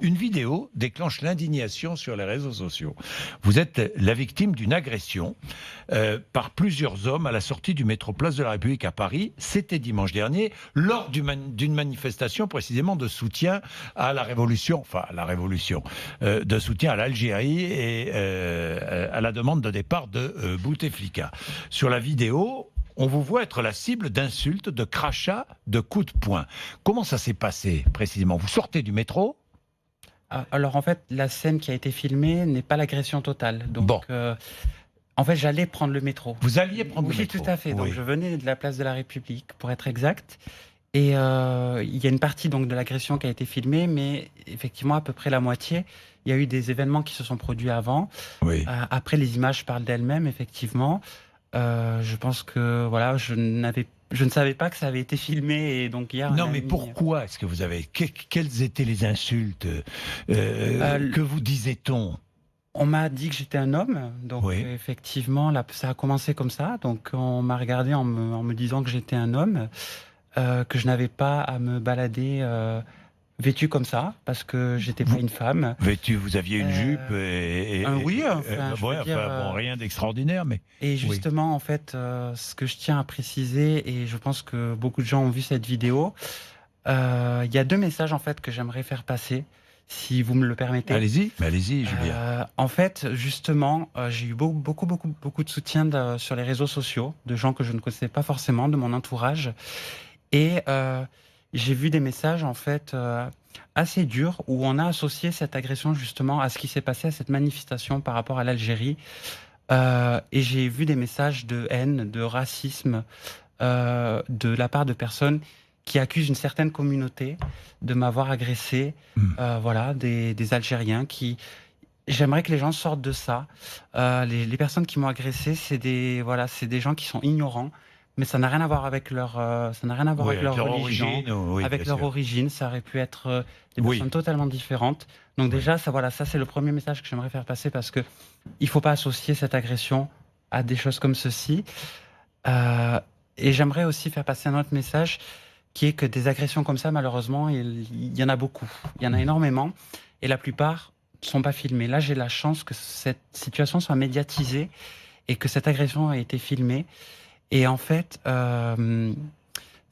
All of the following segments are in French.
Une vidéo déclenche l'indignation sur les réseaux sociaux. Vous êtes la victime d'une agression par plusieurs hommes à la sortie du métro Place de la République à Paris. C'était dimanche dernier, lors d'une manifestation précisément de soutien à la révolution, de soutien à l'Algérie et à la demande de départ de Bouteflika. Sur la vidéo, on vous voit être la cible d'insultes, de crachats, de coups de poing. Comment ça s'est passé précisément? Vous sortez du métro? Alors en fait, la scène qui a été filmée n'est pas l'agression totale. Donc, Bon. En fait, j'allais prendre le métro. Vous alliez prendre le Oui, métro? tout à fait. Donc Oui. je venais de la place de la République, pour être exact. Et il y a une partie donc de l'agression qui a été filmée, mais effectivement à peu près la moitié. Il y a eu des événements qui se sont produits avant. Oui. Après, les images parlent d'elles-mêmes, effectivement. Je pense que voilà, je ne savais pas que ça avait été filmé, et donc hier. Non, mais pourquoi est-ce que vous avez... Quelles étaient les insultes? Que vous disait-on? On m'a dit que j'étais un homme, donc Oui. effectivement, là, ça a commencé comme ça. Donc on m'a regardé en me disant que j'étais un homme, que je n'avais pas à me balader vêtu comme ça, parce que j'étais pas une femme. Vêtu, vous aviez une jupe Oui, enfin, je veux dire, bon, rien d'extraordinaire, mais... Et justement, en fait, ce que je tiens à préciser, et je pense que beaucoup de gens ont vu cette vidéo, il y a deux messages en fait que j'aimerais faire passer, si vous me le permettez. Allez-y, Julien. En fait, justement, j'ai eu beaucoup de soutien sur les réseaux sociaux, de gens que je ne connaissais pas forcément, de mon entourage. Et j'ai vu des messages, en fait, assez durs, où on a associé cette agression, justement, à ce qui s'est passé à cette manifestation par rapport à l'Algérie. Et j'ai vu des messages de haine, de racisme, de la part de personnes qui accusent une certaine communauté de m'avoir agressé. Voilà, des Algériens qui... J'aimerais que les gens sortent de ça. Les personnes qui m'ont agressé, c'est des gens qui sont ignorants, mais ça n'a rien à voir avec leur, avec leur religion, avec leur origine. Ça aurait pu être des personnes totalement différentes. Donc déjà, ça c'est le premier message que j'aimerais faire passer, parce que il faut pas associer cette agression à des choses comme ceci. Et j'aimerais aussi faire passer un autre message, qui est que des agressions comme ça, malheureusement, il y en a beaucoup. Il y en a énormément, et la plupart ne sont pas filmées. Là, j'ai la chance que cette situation soit médiatisée et que cette agression ait été filmée. Et en fait,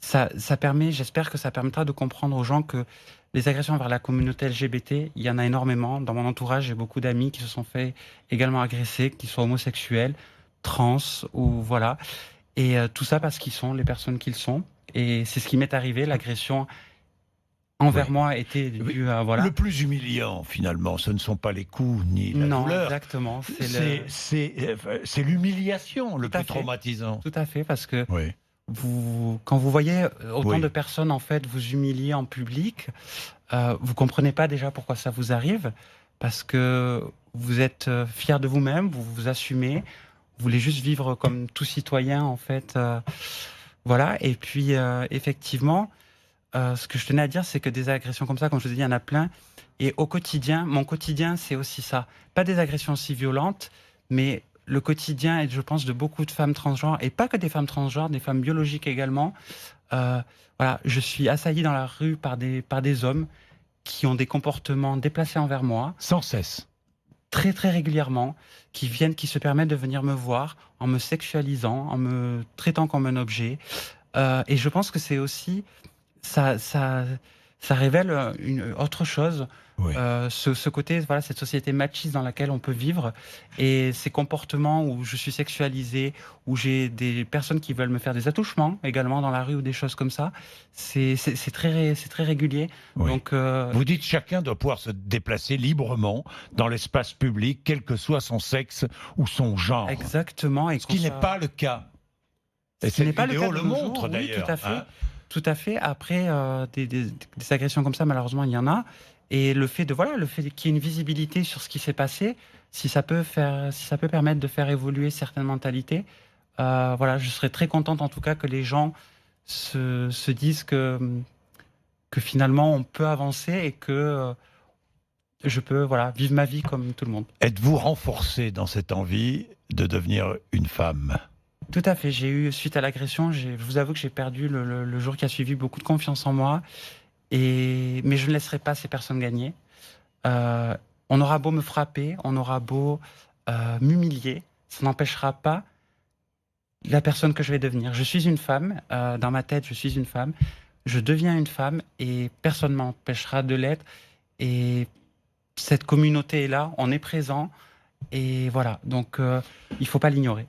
ça permet, j'espère que ça permettra de comprendre aux gens que les agressions envers la communauté LGBT, il y en a énormément. Dans mon entourage, j'ai beaucoup d'amis qui se sont fait également agresser, qui soient homosexuels, trans, ou voilà. Et tout ça parce qu'ils sont les personnes qu'ils sont. Et c'est ce qui m'est arrivé. L'agression envers moi était due à... Voilà. Le plus humiliant, finalement, ce ne sont pas les coups ni la douleur. Non, exactement. C'est l'humiliation le plus traumatisant. Tout à fait, parce que quand vous voyez autant de personnes en fait vous humilier en public, vous comprenez pas déjà pourquoi ça vous arrive, parce que vous êtes fier de vous-même, vous vous assumez, vous voulez juste vivre comme tout citoyen en fait. Voilà, et puis effectivement, ce que je tenais à dire, c'est que des agressions comme ça, comme je vous ai dit, il y en a plein. Et au quotidien, mon quotidien, c'est aussi ça. Pas des agressions si violentes, mais le quotidien, et je pense, de beaucoup de femmes transgenres, et pas que des femmes transgenres, des femmes biologiques également. Voilà, je suis assailli dans la rue par des hommes qui ont des comportements déplacés envers moi. Sans cesse. Très, très régulièrement, qui se permettent de venir me voir en me sexualisant, en me traitant comme un objet. Et je pense que c'est aussi... Ça révèle une autre chose, ce côté, voilà, cette société machiste dans laquelle on peut vivre, et ces comportements où je suis sexualisé, où j'ai des personnes qui veulent me faire des attouchements également dans la rue ou des choses comme ça. C'est très régulier. Donc, vous dites chacun doit pouvoir se déplacer librement dans l'espace public, quel que soit son sexe ou son genre. Exactement. Et ce qui n'est pas le cas. Et cette vidéo le montre d'ailleurs. Tout à fait. Tout à fait. Après, des agressions comme ça, malheureusement, il y en a. Et le fait qu'il y ait une visibilité sur ce qui s'est passé, si ça peut permettre de faire évoluer certaines mentalités, voilà, je serais très contente en tout cas que les gens se disent que finalement on peut avancer et que je peux vivre ma vie comme tout le monde. Êtes-vous renforcé dans cette envie de devenir une femme ? Tout à fait. J'ai eu, suite à l'agression, je vous avoue que j'ai perdu le jour qui a suivi beaucoup de confiance en moi. Mais je ne laisserai pas ces personnes gagner. On aura beau me frapper, on aura beau m'humilier, ça n'empêchera pas la personne que je vais devenir. Je suis une femme, dans ma tête, je suis une femme, je deviens une femme et personne ne m'empêchera de l'être. Et cette communauté est là, on est présent, et voilà. Donc, il ne faut pas l'ignorer.